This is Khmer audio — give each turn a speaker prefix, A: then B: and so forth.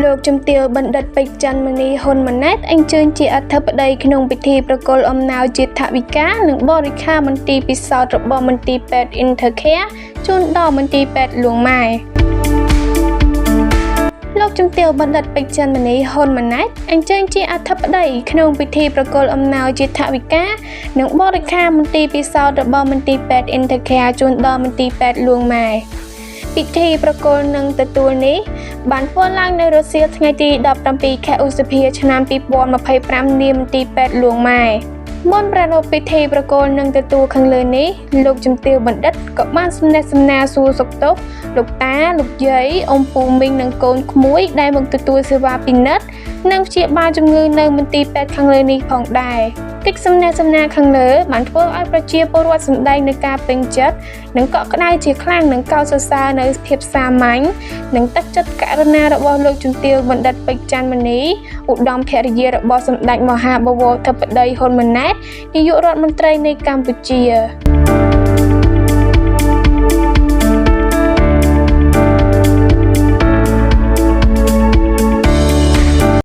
A: លោកជំទាវបណ្ឌិតពេជ្រច័ន្ទមនីហ៊ុនម៉ាណែតអញ្ជើញជាអធិបតីក្នុងពិធីប្រគល់អំណោយជាថវិកានិងបរិក្ខារមន្ទីរពិសោធន៍របស់មន្ទីរពេទ្យ Intercare ជូនដល់មន្ទីរពេទ្យលួងម៉ែលោកជំទាវបណ្ឌិតពេជ្រច័ន្ទមនីហ៊ុនម៉ាណែតអញ្ជើញជាអធិបតីក្នុងពិធីប្រគល់អំណោយជាថវិកានិងបរិក្ខារមន្ទីរពិសោធន៍របស់មន្ទីរពេទ្យ Intercare ជូនដល់មន្ទីរពេទ្យលួងម៉ែពិធីប្រគល់និងទទួលនេះបានធ្វើឡើងនៅរសៀលថ្ងៃទី17ខែឧសភាឆ្នាំ2025នាមន្ទីរពេទ្យលួងម៉ែមុនប្រារព្ធពិធីប្រគល់និងទទួលខាងលើនេះលោកជំទាវបណ្ឌិតក៏បានសំណេះសំណាលសួរសុខទុក្ខលោកតាលោកយាយអ៊ំពូមីងនិងកូនក្មួយដែលមកទទួលសេវាពិនិត្យនិងព្យាបាលជំងឺនៅមន្ទីរពេទ្យខាងលើនេះផងដែរកិច្ចសំណេះសំណាលខាងលើបានធ្វើឲ្យប្រជាពលរដ្ឋសម្ដែងនូវការពេញចិត្តនិងកក់ក្ដៅជាខ្លាំងនិងកោតសរសើរនៅភាពសាមញ្ញនិងទឹកចិត្តករុណារបស់លោកជំទាវបណ្ឌិតពេជ្រច័ន្ទមនីឧត្តមភរិយារបស់សម្ដេចមហាបវរធិបតីហ៊ុនម៉ាណែតនាយករដ្ឋមន្ត្រីនៃកម្ពុជា